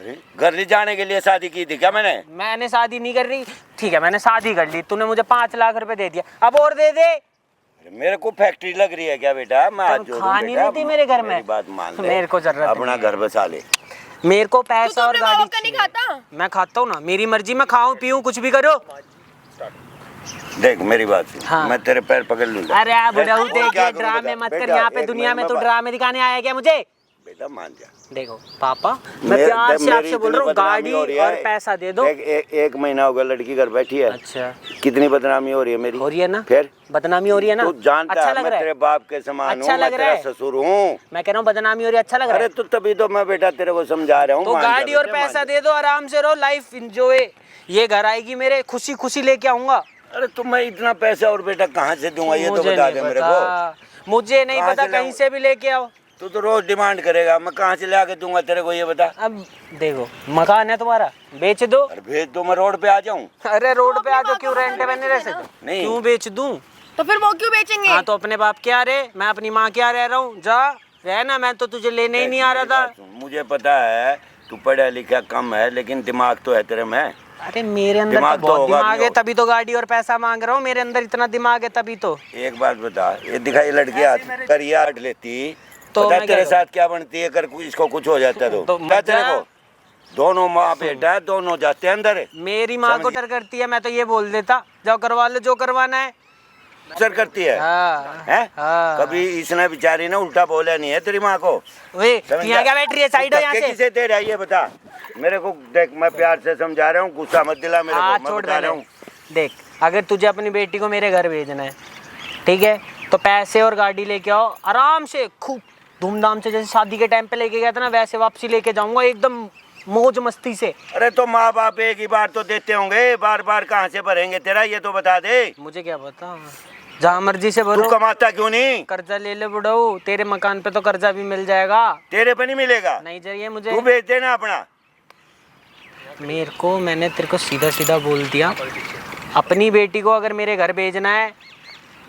अरे, घर ले जाने के लिए शादी की थी क्या मैंने? मैंने शादी नहीं कर रही। ठीक है, मैंने शादी कर ली, तूने मुझे 5 लाख रुपए दे दिया, अब और दे दे। अरे, मेरे को फैक्ट्री लग रही है क्या बेटा? मैं हाथ जोड़ूं खानी बेटा, नहीं थी मेरे घर में। मेरी बात मान ले, मेरे को जरूरत अपना नहीं घर बसा ले। मेरे को तू पैसा तो और अपने माँ गाड़ी बाप का नहीं चाहिए। खाता? मैं खाता हूँ ना, मेरी मर्जी, मैं खाऊं पीऊं कुछ भी करो। देख मेरी बात सुन, हाँ। मैं तेरे पैर पकड़ लूंगा। अरे आप बुढ़ऊ देख, क्या ये करूं ड्रामे बता? मत कर, बेटा, यहाँ पे एक दुनिया मिनट में तो बात- ड्रामे दिखाने आया क्या मुझे? बेटा मान जा। देखो पापा, मैं प्यार से आपसे बोल रहा हूँ, गाड़ी और पैसा दे दो। एक महीना हो गया लड़की घर बैठी है। अच्छा, कितनी बदनामी हो रही है मेरी? हो रही है ना? फिर बदनामी हो रही है ना? तू जानता अच्छा है लग मैं रहा तेरे है? बाप के समान अच्छा हूँ, मैं लग रहा तेरा है? ससुर हूँ। मैं कह रहा हूँ बदनामी हो रही है, अच्छा लग रहा अरे है? तो तभी तो मैं बेटा तेरे को समझा रहा हूँ। तो मान जा गाड़ी और बेटे, मान पैसा जा। दे दो, आराम से रहो, लाइफ एंजॉय। ये घर आएगी मेरे, खुशी खुशी लेके आऊंगा। अरे तो मैं इतना पैसा और बेटा कहाँ से दूंगा ये तो मुझे बता नहीं दे मेरे को। पता, मुझे नहीं कहाँ पता, से लाऊं? कहीं से भी लेके आओ। तू तो रोज डिमांड करेगा, मैं कहाँ से ला के दूंगा तेरे को ये बता। अब देखो, मकान है तुम्हारा, बेच दो। अरे भेज दो, मैं रोड पे आ जाऊँ? अरे रोड पे आ जाओ, क्यों रेंट पे नहीं रह सकते? नहीं। क्यों बेच दूं? तो फिर वो क्यों बेचेंगे? हाँ तो अपने बाप क्या रहे, मैं अपनी माँ क्या रह रहा हूँ, जा रहना, मैं तो तुझे लेने ही नहीं आ रहा था। मुझे पता है तू पढ़ा लिखा कम है, लेकिन दिमाग तो है तेरे में। अरे मेरे अंदर तो दिमाग तो बहुत होगा दिमाग भी है, होगा। तभी तो गाड़ी और पैसा मांग रहा हूँ। मेरे अंदर इतना दिमाग है तभी तो। एक बात बता, ये दिखाई लड़की हाथ कर ये आट लेती तो पता मैं तेरे क्या साथ क्या बनती है, कर इसको कुछ हो जाता तो तो मत क्या तेरे जा। को? दोनों माँ बेटा है, दोनों जाते हैं अंदर। मेरी माँ को समझ डर करती है, मैं तो ये बोल देता जाओ करवा लो जो करवाना है। सर करती है हाँ हैं? हाँ। कभी इसने बेचारी ने उल्टा बोला नहीं है तेरी माँ को? वे समझ यहाँ गया? क्या बैठ रही है, साइड हो यहाँ धक्के से। किसे दे रहा है ये बता मेरे को। देख मैं प्यार से समझा रहा हूँ, गुस्सा मत दिला मेरे हाथ को, मैं छोड़ बता रहा पहले। हूँ। देख, अगर तुझे अपनी बेटी को मेरे घर भेजना है, ठीक है, तो पैसे और गाड़ी लेके आओ आराम से, खूब धूमधाम से, जैसे शादी के टाइम पे लेके गया था ना, वैसे वापसी लेके जाऊंगा एकदम मौज मस्ती से। अरे तो माँ बाप एक ही बार तो देते होंगे, बार बार कहाँ से भरेंगे तेरा, ये तो बता दे। मुझे क्या पता, जहाँ मर्जी से तू भरो। कमाता क्यों नहीं? कर्जा ले ले बुढ़ऊ, तेरे मकान पे तो कर्जा भी मिल जाएगा। तेरे पे नहीं मिलेगा, नहीं चाहिए मुझे। तू बेच देना अपना। मेरे को, मैंने तेरे को सीधा सीधा बोल दिया, अपनी बेटी को अगर मेरे घर भेजना है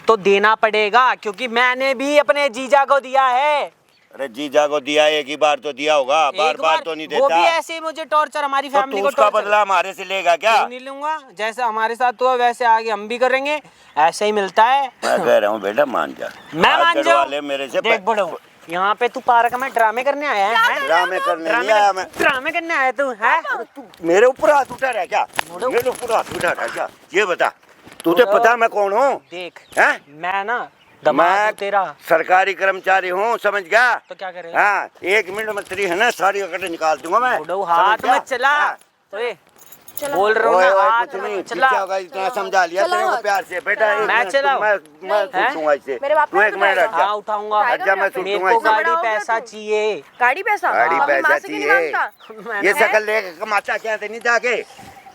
तो देना पड़ेगा, क्योंकि मैंने भी अपने जीजा को दिया है। अरे जीजा को दिया एक ही बार तो दिया होगा, बार एक बार तो नहीं वो देता। भी ऐसे ही मुझे टॉर्चर, हमारी तो फैमिली तू को उसका टॉर्चर। बदला हमारे से लेगा क्या? क्यों नहीं लूंगा, जैसे हमारे साथ हुआ वैसे आगे हम भी करेंगे, ऐसे ही मिलता है। मैं कह रहा हूँ बेटा मान जा, मैं हाथ मान चढ़वा ले जाऊं? मेरे से। देख बड़ो, यहाँ पे तू पार्क में ड्रामे करने आया है? ड्रामे करने नहीं आया मैं। ड्रामे करने आया तू है? तू मेरे ऊपर हाथ उठा रहा है क्या? मेरे ऊपर हाथ उठा रहा है क्या? ये बता, तुझे बोलो। पता मैं कौन हूँ? देख, हैं? मैं ना दमाद मैं हूं तेरा। सरकारी कर्मचारी हूँ, समझ गया? तो क्या करेगा? हाँ, 1 मिनट में तेरी है ना सारी अकड़ निकाल दूंगा मैं। बुढ़ऊ हाथ समझ गया? मत चला। हाँ। ओए, बोल रहा हूँ ओए, ना, ओए, हाथ कुछ नहीं, मत ठीक चला। क्या होगा, इतना समझा लिया तेरे को प्यार से। बेटा एक मैं मिनट, चलाऊं? मैं हैं? पूछूंगा इससे। मेरे बाप तू ने एक तो मिनट बताया रख जा। हाँ उठाऊंगा। अच्छा मैं मेरे सुनूंगा को इससे। गाड़ी बड़ा हो गया पैसा तू। चाहिए। गाड़ी पैसा? गाड़ी अपनी पैसा माँ से क्यों नहीं चाहिए। मांगता? ये शकल लेके कमाता क्या नहीं जाके?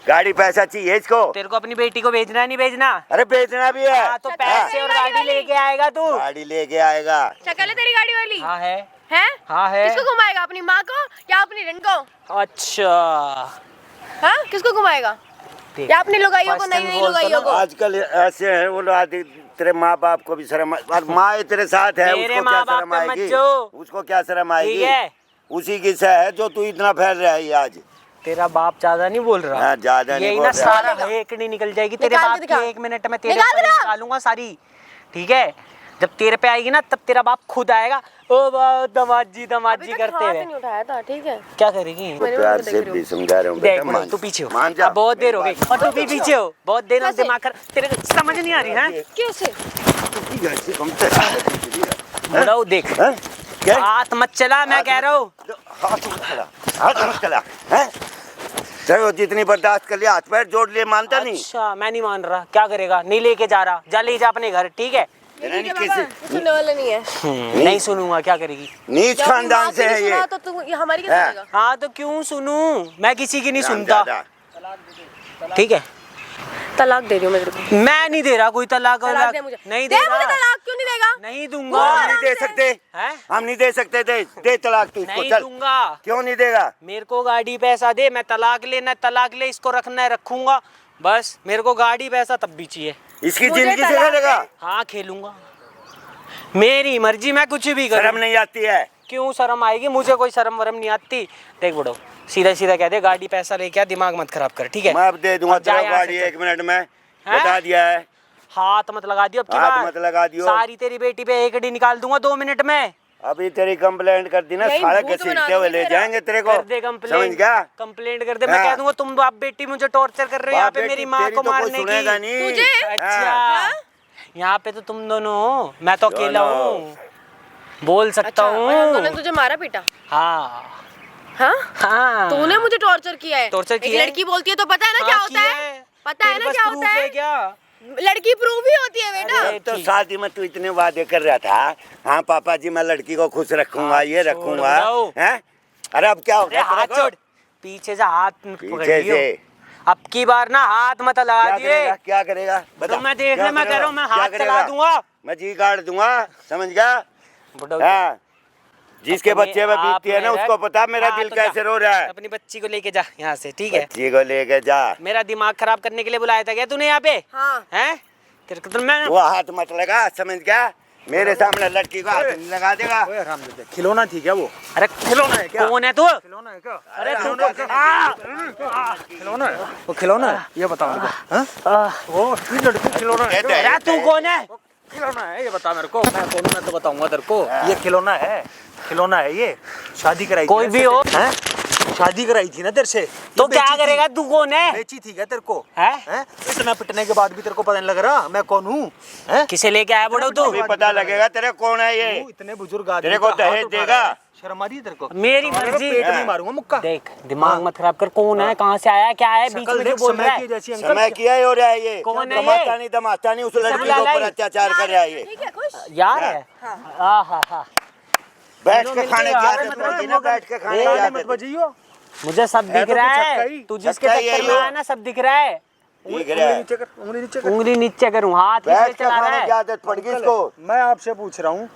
गाड़ी पैसा चाहिए इसको। तेरे को अपनी बेटी को भेजना है नहीं भेजना? अरे बेचना भी है। हाँ तो पैसे और गाड़ी लेके आएगा तू। गाड़ी लेके आएगा। शक्ल है तेरी गाड़ी वाली? हाँ है। है? हाँ है। किसको घुमाएगा, अपनी माँ को या अपनी रन को? अच्छा हाँ, किसको घुमाएगा? देख, या अपनी लुगाइयों को? first नई time नई बोल तो लुगाइयों ना। को? आजकल ऐसे हैं वो लोग, आदि तेरे माँ बाप को भी शर्म, और माँ ही तेरे साथ है, मेरे उसको क्या माँ बाप शर्म पे मत आएगी? जो। उसको क्या शर्म आएगी? ठीक है, उसी की से है जो तू इतना फैल रहा है ये आज। तेरा बाप ज्यादा नहीं बोल रहा। हाँ, ज्यादा नहीं यही बोल ना रहा। सारा हेकड़ी निकल जाएगी तेरे निकाल बाप के दिखा। की। 1 मिनट में तेरे निकाल ऊपर दिखा। निकालूंगा सारी, ठीक है? जब तेरे पे आएगी ना तब तेरा बाप खुद आएगा, ओ दमाद जी अभी तक करते हाथ हुए। नहीं उठाया था, ठीक है? क्या करेगी? मेरे प्यार को देख से रही भी हूँ। समझा रहा हूँ देख बेटा, बड़ो, मान तू पीछे हो। मान जा। अब बहुत देर हो गई और तू भी पीछे हो, बहुत देर में कैसे? दिमाग खराब। तेरे को समझ नहीं आ रही है? कैसे? बड़ो देख, हैं? क्या? हाथ मत चला, मैं कह रहा हूँ। हाथ मत चला, हाथ मत चला, हैं? चलो जितनी बर्दाश्त कर लिया, हाथ पैर जोड़ लिए, मानता नहीं? अच्छा मैं नहीं मान रहा, क्या करेगा? नहीं लेके जा रहा, जा ले जा अपने घर, ठीक है? तेरा नहीं बाबा, किसी ये सुनने वाला नहीं है। नहीं सुनूंगा, क्या करेगी? नीच जब अपनी खानदान माँ से की है नहीं ये। सुना तो तू ये हमारी कैसे हाँ। सुनेगा? हाँ तो क्यों सुनूं, मैं किसी की नहीं सुनता, रामजादा। ठीक है? तलाक दे रही हूँ मैं तेरे को। मैं नहीं दे रहा कोई तलाक। तलाक दे मुझे। नहीं दे दे मुझे रहा, तलाक, क्यों नहीं देगा? नहीं हम दूंगा। नहीं दे सकते, हैं? हम नहीं दे सकते। दे तलाक तू इसको, नहीं चल। दूंगा। क्यों नहीं देगा? मेरे को गाड़ी पैसा दे, मैं तलाक लेना है तलाक ले, इसको रखना है रखूंगा, बस। मेरे को गाड़ी पैसा तब भी चाहिए। इसकी मुझे जिंदगी से तलाक खेलेगा? दे। हाँ खेलूंगा, मेरी मर्जी, मैं कुछ भी शर्म करूँ। नहीं आती है? क्यों शर्म आएगी? मुझे कोई शर्म वरम नहीं आती। देख बड़ो, सीधा सीधा कह दे गाड़ी पैसा लेके आ, दिमाग मत खराब कर, ठीक है? मैं अब दे दूंगा अब जा तेरा यहाँ से गाड़ी चल। 1 मिनट में, बता दिया है। हाथ मत लगा दियो अब की हाथ बार। मत लगा दियो। सारी तेरी बेटी पे एकड़ी निकाल दूंगा 2 मिनट में। अभी तेरी कंप्लेंट कर दी ना, यही सारे भूत बना घसीटते हुए ले दूंगी तेरा। जाएंगे तेरे को। कर दे समझ कंप्लेंट, गया? कंप्लेंट कर दे। मैं हाँ। कह दूंगा तुम बाप बेटी मुझे टॉर्चर कर रहे हो यहाँ पे, बाप मेरी बेटी माँ तेरी को तो कोई मारने सुनेगा की। नहीं। तुझे? अच्छा, हाँ? यहाँ पे तो तुम दोनों हो, मैं तो अकेला दोनों। हूँ, बोल सकता अच्छा, और हम दोनों ने हूँ। तुझे मारा पीटा? हाँ हाँ? हाँ, तूने मुझे टॉर्चर किया है। टॉर्चर एक किया है? लड़की बोलती है तो पता है ना क्या हाँ, होता किया है? पता है तेरे ना पास क्या proof होता है है? क्या? लड़की प्रूफ ही होती है बेटा। अरे, तो ठीक। शादी में तू इतने वादे कर रहा था, हाँ पापा जी मैं लड़की को खुश रखूंगा, हाथ ये छोड़ रखूंगा, दो। हैं? अरे अब क्या हो अरे गया हाथ तेरे को? छोड़, पीछे से हाथ पकड़ पीछे लियो। से अब की बार ना हाथ मत लगा क्या दिए। करेगा? क्या करेगा बता? तो मैं देख क्या ले, मैं कह करेगा? रहा हूँ मैं क्या हाथ करेगा? चला दूंगा। मैं जी गाड़ दूंगा, समझ गया? बुढ़ऊ, हाँ, जिसके अपने बच्चे में आप बीतती है ना में उसको रख। पता मेरा हाँ, दिल तो जा, कैसे रो रहा है। अपनी बच्ची को लेके जा यहाँ से, ठीक है? बच्ची को लेके जा। मेरा दिमाग खराब करने के लिए बुलाया था क्या तूने यहाँ पे? हाँ। हैं? तेरे को तो मैं वो हाथ मत लगा, समझ गया? मेरे सामने लड़की को हाथ नहीं लगा देगा। ओए हरामजादे, खिलौना थी क्या वो? अरे खिलौना है क्या? कौन है तू? खिलौना है क्या? अरे तू खिलौना है? वो खिलौना है? ये बता मेरे को। हाँ? वो ये लड़की खिलौना है क्या? अरे तू कौन है? खिलौना है, ये बता मेरे को। मैं कौन हूं, मैं तो बताऊंगा तेरे को। ये खिलौना है, खिलौना है ये। शादी कराई थी कोई ना भी तेरे हो। से? हैं? शादी कराई थी ना तेरे से? तो ये क्या बेची थी। करेगा? तू कौन है? बेची थी क्या तेरे को? हैं? हैं? इतना पिटने के बाद भी तेरे को पता नहीं लग रहा मैं कौन हूँ? हैं? किसे लेके आया बड़ो तू? अभी पता लगेगा तेरे कौन है ये। तू इतने बुजुर्ग आदमी तेरे को का हाथ दहेज उठा देगा? रहा है। शर्म आ रही है तेरे को? मेरी तुम्हारे मर्जी। पेट में मारूंगा मुक्का। देख दिमाग मत खराब कर। कौन है? कहाँ से आया? क्या है? बीच शकल में देख, क्यों बोल रहा समय है? की जैसी अंकल। समय किया ही हो रहा है ये। कौन है ये? दमास्ता नहीं दमास्ता नहीं, उस किसे लड़की बुला के ऊपर लाई? अत्याचार कर रहा है ये। यार है। हाँ हाँ हाँ। बैठ तीनों के मिलके खाने की यार, आदत मतलब पड़ती ना, बैठ के खाने की ताली आदत मत है। बजाइयो। मुझे सब है दिख तो रहा तू है। छक्का ही। तू जिसके छक्का ही चक्कर है में ये। आया ना सब दिख रहा है। दिख रहा है। नीचे कर, उंगली नीचे कर। उंगली नीचे करूँ, हाथ बैठ नीचे के चला रहा खाने की है। आदत पड़ गई इसको। मैं आपसे पूछ रहा हूँ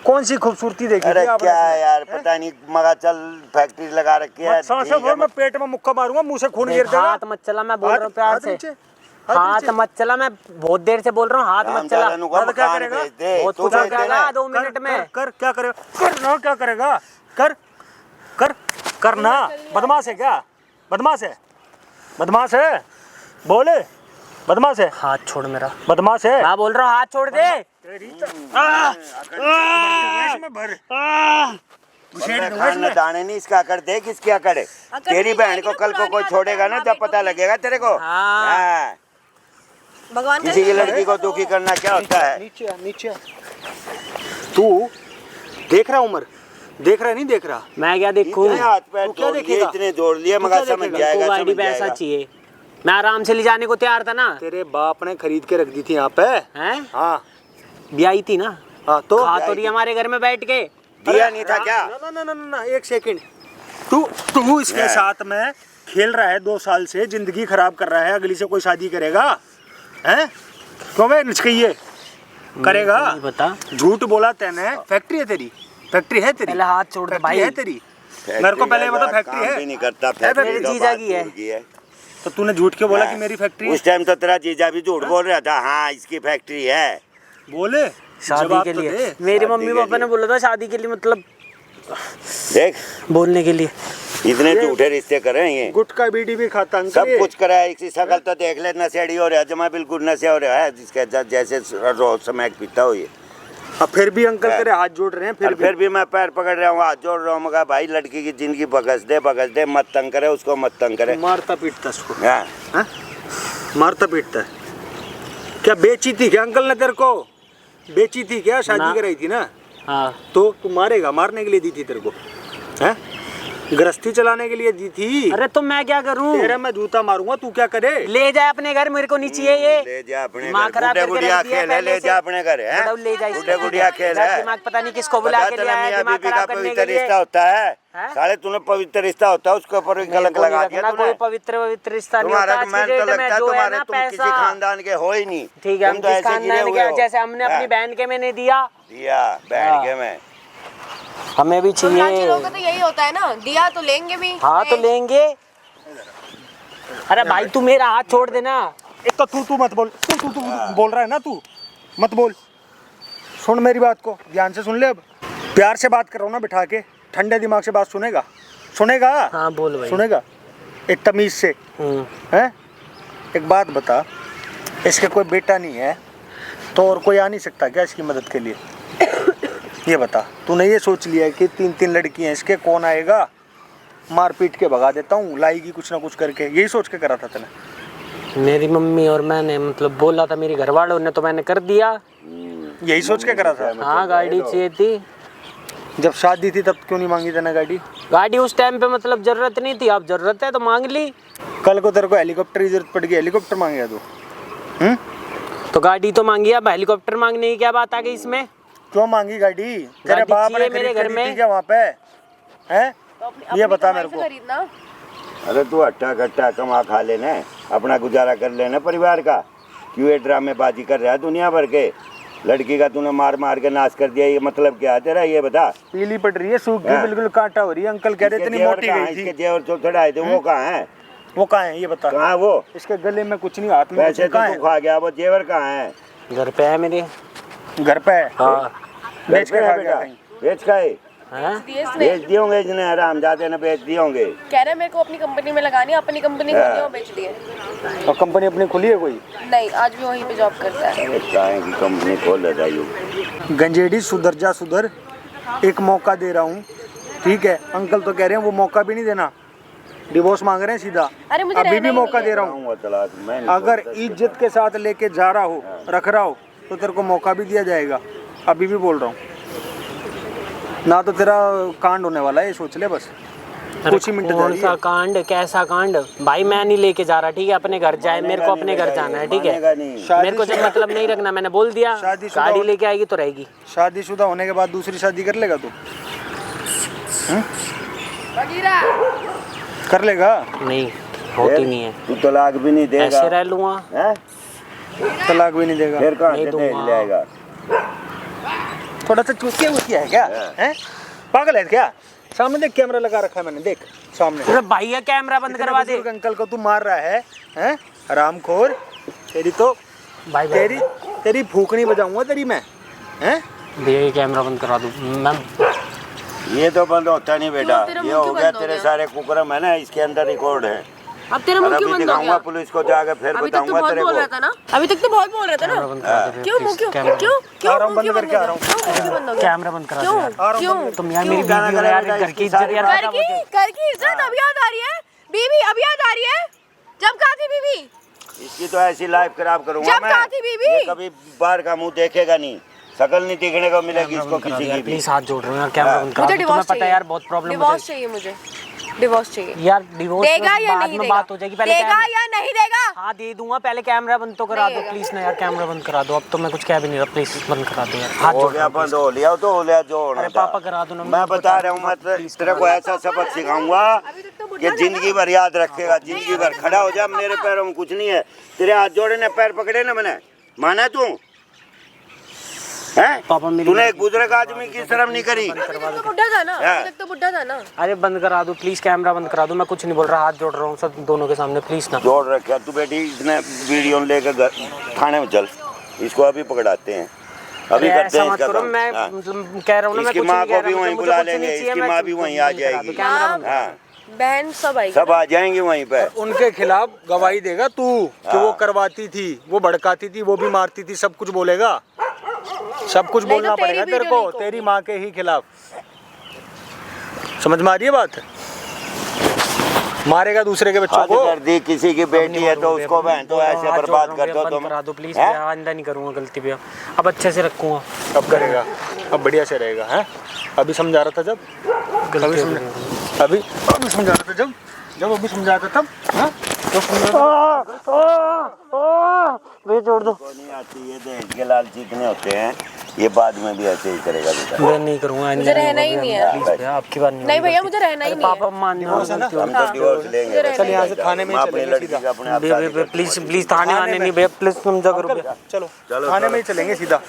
कौन सी खूबसूरती देखी अरे थी आपने क्या है इसमें? यार, पता नहीं मगा चल फैक्ट्री लगा रखी है। मत सांसें ठीक है, भर, मैं पेट में मुक्का मारूंगा, मुंह से खून गिर देख, जाएगा। हाथ मत चला, मैं बोल रहा हूँ प्यार से। नीचे, हाथ नीचे। मत चला, मैं बहुत देर से बोल रहा हूँ। हाथ मत चला। रामचालन को मैं तो क्या मकान करेगा? भेज दे, बहुत तू कुछ हो भेज देना। जाएगा 2 कर, मिनट में। कर क्या करेगा? करना क्या करेगा? कर कर करना। बदमाश है क्या? बदमाश है? बदमाश है? बोले बदमाश है? हाथ छोड़ मेरा। बदमाश है? मैं बोल रहा हूँ हाथ छोड़ दे। खाना दाने नहीं, इसका अकड़ दे, किसकी अकड़ है? तेरी बहन को कल को कोई छोड़ेगा ना, जब पता लगेगा तेरे को। हाँ। हाँ। भगवान किसी की लड़की को दुखी करना क्या होता है? नीचे आ, नीचे आ। तू देख रहा उमर? देख रहा नहीं देख रहा? मैं क्या देखूँ? इतने हाथ पैर तू क्या जोड़ लिए, देखेगा? इतने जोड़ लिए, तू मगर क्या समझ देखेगा? जाएगा, गाड़ी समझ पैसा जाएगा। चाहिए। मैं आराम से ले जाने को तैयार था ना। तेरे बाप ने खरीद के रख दी थी यहाँ पे। हैं? हाँ ब्याई थी ना। हाँ तो खा तो रही हमारे घर में बैठ के। दिया नहीं था क्या? ना ना ना ना ना, एक सेकंड। तू इसके Yeah. साथ में खेल रहा है 2 साल से, जिंदगी खराब कर रहा है। अगली से कोई शादी करेगा? हैं? क्यों बे निचकइये करेगा? नहीं पता। झूठ बोला तैने। फैक्ट्री है तेरी? फैक्ट्री है तेरी? पहले हाथ छोड़ दे फैक्ट्री भाई। है तेरी? मेरे को पहले बता, फैक्ट्री काम है? भी नहीं करता, है फैक्ट्री मेरे तो जीजा बात की है। दूर की है। तो तूने झूठ क्यों बोला कि मेरी फैक्ट्री है? उस टाइम तो तेरा जीजा भी झूठ बोल रहा था। हाँ, इसकी फैक्ट्री है। बोले शादी जवाब के तो लिए। दे। मेरे शादी मम्मी के पापा ने लिए। बोला था शादी के लिए, मतलब देख, बोलने के लिए। इतने झूठे रिश्ते करे हैं ये। गुटखा बीड़ी भी खाता अंकल सब ये। कुछ करा है। इसी शकल तो देख ले, नशेड़ी हो रहा है, जमा बिल्कुल नशे हो रहा है, जिसके जैसे रोज समय पीता हो ये। अब फिर भी अंकल तेरे हाथ जोड़ रहे हैं। फिर भी मैं पैर पकड़ रहा हूँ, हाथ जोड़ रहा हूँ। मगर भाई लड़की की जिंदगी बगस दे, मत तंग करे उसको, मत तंग करे। मारता पीटता उसको। हाँ। हाँ? मारता पीटता है क्या? बेची थी क्या अंकल ने तेरे को? बेची थी क्या? ना। शादी कराई थी ना? हाँ। तो तू मारेगा? मारने के लिए दी थी तेरे को? हैं? गृहस्थी चलाने के लिए दी थी? अरे तो मैं क्या करूँ? तेरे मैं जूता मारूंगा, तू क्या करे? ले जाए अपने घर, मेरे को नहीं चाहिए ये। ले जा अपने दिमाग घर। खराब गुड्डे करके गुड़िया रख दिया खेल है, पहले ले से। जा अपने घर है। बताओ, ले जा गुड्डे गुड़िया खेल है। दिमाग पता नहीं किसको बुला पता के चला लिया है मियां दिमाग बीबी का खराब करने पवित्र के लिए। रिश्ता होता है। हैं? साले तूने पवित्र रिश्ता होता है, उसके ऊपर कलंक लगा दिया रखना, तूने। कोई पवित्र रिश्ता नहीं तुम्हारा होता तो आज मैं की तो डेट में। लगता है जो है तुम्हारे, ना तुम किसी पैसा। खानदान के हो ही नहीं। ठीक है, हम तुम तो किस ऐसे गिरे खानदान हुए के? हो। जैसे हमने अपनी हाँ, बहन के मैंने दिया, दिया बहन के में। हमें भी रांची चाहिए। लोगों का तो यही होता है ना, दिया तो लेंगे भी। हाँ तो लेंगे। अरे भाई तू मेरा हाथ छोड़ देना। एक तो तू मत बोल। तू बोल रहा है ना, तू मत बोल। सुन मेरी बात को ध्यान से सुन ले। अब प्यार से बात कर रहा हूँ ना, बिठा के। ठंडे दिमाग से बात सुनेगा? सुनेगा? हाँ बोल भाई। सुनेगा एक तमीज से। हैं? एक बात बता, इसके कोई बेटा नहीं है तो और कोई आ नहीं सकता क्या इसकी मदद के लिए? ये बता। तूने ये सोच लिया है कि 3 लड़की हैं इसके, कौन आएगा? मार पीट के भगा देता हूँ, लाएगी कुछ ना कुछ करके। यही सोच के करा था तूने? मेरी मम्मी और मैंने मतलब बोला था, मेरे घर वालों ने, तो मैंने कर दिया। यही सोच के करा था? हाँ गाड़ी चाहिए थी। जब शादी थी तब क्यों नहीं मांगी तेने गाड़ी? गाड़ी उस टाइम पे मतलब जरूरत नहीं थी, अब जरूरत है तो मांग ली। कल को तेरे को हेलीकॉप्टर की जरूरत पड़ गई, हेलीकॉप्टर मांगेगा तू? तो गाड़ी तो मांगी, अब हेलीकॉप्टर मांगने की क्या बात आ गई इसमें? क्यों मांगी गाड़ी? तेरे गाड़ी बाप ने चाहिए मेरे खरीद घर के दी में। थी क्या वहाँ पे? हैं? ये बता मेरे को। खरीदना। अरे तू अट्ठा कट्टा कमा खा लेना, अपना गुजारा कर लेना परिवार का। क्यों ये ड्रामेबाजी कर रहा है दुनिया भर के? लड़की का तूने मार मार के नाश कर दिया, ये मतलब क्या है तेरा? ये बता। पीली पड़ रही है, सूख गई, बिल्कुल कांटा हो रही है। अंकल कह रहे इतनी मोटी गई इसके थी। जेवर जो चढ़ाए थे वो कहाँ है? वो कहाँ है ये बता? कहाँ है वो? इसके गले में कुछ नहीं, हाथ में कुछ पैसे नहीं, तो कहाँ तू है? खा गया, वो जेवर कहाँ है? घर पे है मेरे। घर पे है? हाँ बेच के खा बेटा गया कहीं? बेच का है हैं? दिए इसने। बेच दिए होंगे इसने हराम जाते ने बेच दिए होंगे कह रहा है मेरे को अपनी कंपनी में लगानी है, अपनी कंपनी हाँ। खोली और बेच दिए। और कंपनी अपनी खुली है कोई? नहीं, आज भी वहीं पे जॉब करता है। अरे चाहे की कंपनी खोल लेता है गंजेड़ी सुधर जा सुधर, एक मौका दे रहा हूँ, ठीक है? अंकल तो कह रहे हैं वो मौका भी नहीं देना, डिवोर्स मांग रहे हैं सीधा। अरे मुझे अभी रहना भी ही मौका नहीं दे है। रहा हूँ, तलाक मैं नहीं अगर छोड़ता। इज्जत के साथ लेके जा रहा हो, रख रहा हो, तो तेरे को मौका भी दिया जाएगा। अभी भी बोल रहा हूँ, ना तो तेरा कांड होने वाला है, ये सोच ले बस। कुछ ही मिनट कौन सा कांड, कैसा कांड? भाई मैं नहीं लेके जा रहा, ठीक है? अपने घर जाए, मेरे को अपने घर जाना है, ठीक मानेगा है? नहीं। मेरे को जब मतलब नहीं रखना, मैंने बोल दिया, शादीशुदा गाड़ी हो- लेके आएगी तो रहेगी। शादीशुदा होने के बाद दूसरी शादी कर लेगा तू? कर लेगा? नहीं होती नहीं है, तू तलाक भी नहीं देगा ऐसे रह लूंगा। हैं? तलाक भी नहीं देगा? फिर कहाँ नहीं से दहेज दूंगा। लेगा थोड़ा सा चूतिया वूतिया है क्या? हैं? पागल है क्या? सामने देख, कैमरा लगा रखा है मैंने, देख सामने। अरे भैया कैमरा बंद इतने करवा दे। बुजुर्ग अंकल को तू मार रहा है, हैं? हरामखोर, तेरी तो भाई तेरी फूकनी बजाऊंगा तेरी मैं, हैं? भैया ये कैमरा बंद करवा दूँ मैं? ये तो बंद होता नहीं बेटा, तेरा ये मुंह हो क्यों गया बंद हो तेरे गया? सारे कुकरम है ना, इसके अंदर रिकॉर्ड है। अब तेरा और मुंह क्यों अभी बंद हो दिखाऊंगा गया? पुलिस को जाके, फिर अभी तक तो बताऊंगा बहुत तेरे बोल को। रहा था ना, अभी तक तो बहुत बोल रहा था कैमरा ना। बंद करा दे, क्यों मुंह please, क्यों कैमरा क्यों क्यों आ रहा हूँ, मुंह बंद क्यों करके आ रहा हूँ। क्यों मुंह क्यों बंद हो गया? कैमरा बंद करा दे क्यों यार। क्यों तुम यार क्यों? मेरी गाना वीडियो गाना यार, बेटा, घर की इसकी इज्जत सारी यार बात- बता मुझे। कर की इज्जत अब याद आ रही है? बीवी अब याद आ रही है? जब कहाँ थी बीवी? इसकी तो ऐसी लाइफ खराब करूंगा जब मैं। कहाँ थी बीबी? ये कभी बाहर का मुंह देखेगा नहीं, शकल नहीं दिखने को मिलेगी कैमरा इसको बंद करा किसी दे की यार, भी। प्लीज हाथ जोड़ रहा हूँ यार, कैमरा बंद करा मुझे दे। तुम्हें डिवोर्स पता है चाहिए यार बहुत प्रॉब्लम डिवोर्स मुझे चाहिए मुझे, डिवोर्स चाहिए। यार। डिवोर्स देगा या बाद नहीं में देगा? बात हो जाएगी, पहले देगा कैमरा। या नहीं देगा? हाँ दे दूंगा, पहले कैमरा बंद तो करा नहीं दो देगा। प्लीज ना यार, कैमरा बंद करा दो। अब तो मैं कुछ कह भी नहीं रहा, प्लीज बंद करा दो यार, हाथ हो जोड़ गया रहा हूँ, बंद, हो लिया तो हो लिया जो होना अरे था। पापा करा दो ना, मैं बता रहा हूँ, मैं तेरे को ऐसा सबक सिखाऊंगा कि जिंदगी भर याद रखेगा, जिंदगी भर खड़ा हो जा। मेरे पैरों में कुछ नहीं है, तेरे हाथ जोड़े ने, पैर पकड़े ना मैंने, माना तू हैं? पापा मेरी तूने एक बुजुर्ग आदमी की शर्म नहीं करी। अभी तक तो बुढ़ा था ना, हाँ। अभी तक तो बुढ़ा था ना। अरे बंद करा दो प्लीज, कैमरा बंद करा दो। मैं कुछ नहीं बोल रहा, हाथ जोड़ रहा हूँ सब दोनों के सामने, प्लीज ना। जोड़ रखा तू बेटी, इसने वीडियो लेकर थाने में चल, इसको अभी पकड़ाते हैं, अभी अरे करते ऐसा हैं मत इसका करो, काम। मैं हाँ। मतलब कह रहा हूँ ना, मैं इसकी कुछ माँ नहीं को कह भी रहा, वहीं मुझे बुला कुछ नहीं लेंगे, चाहिए, इसकी मैं माँ भी वहीं आ तुम करा दो, जाएगी। कैमरा बंद करा हाँ, बहन सब आई सब आ जाएंगे वहीं पे। उनके खिलाफ गवाही देगा तू कि वो करवाती थी, वो भड़काती थी, वो भी मारती थी, सब कुछ बोलेगा, सब कुछ नहीं तो बोलना तेरी पड़ेगा तेरे वीडियो को, लीक होगी। तेरी माँ के ही खिलाफ। समझ में आ रही है बात? मारेगा दूसरे के बच्चों हद को। कर दी, किसी की बेटी है तो उसको बहन तो ऐसे बर्बाद कर दो तुम। करा दो प्लीज, हैं? आइंदा नहीं करूँगा गलती भैया, अब अच्छे से रखूँगा। अब करेगा, अब बढ़िया से रहेगा, हैं? अभी समझा रहा था जब, अभी गलती समझा, अभी समझा रहा था जब अभी समझा रहा था तब, हाँ? तो भैया जोड़ दो। को नहीं आती, ये दहेज के लालची इतने होते हैं, ये बाद में भी ऐसे ही करेगा बेटा। मैं नहीं करूँगा, मुझे रहना ही नहीं है। प्लीज भैया, आपकी बात नहीं नहीं होगी भैया, गलती। मुझे रहना ही अरे नहीं है। पापा मान लो, डिवोर्स है ना? गलती हो हम गई। तो डिवोर्स लेंगे। चल यहाँ से थाने में ही हम अपनी चलेंगे लड़की सीधा। का अपने आप भैया शादी भैया करते प्लीज हैं। प्लीज थाने आने नहीं भैया, प्लीज समझा करो भैया। चलो चलो, थाने चलो। में ही चलेंगे सीधा।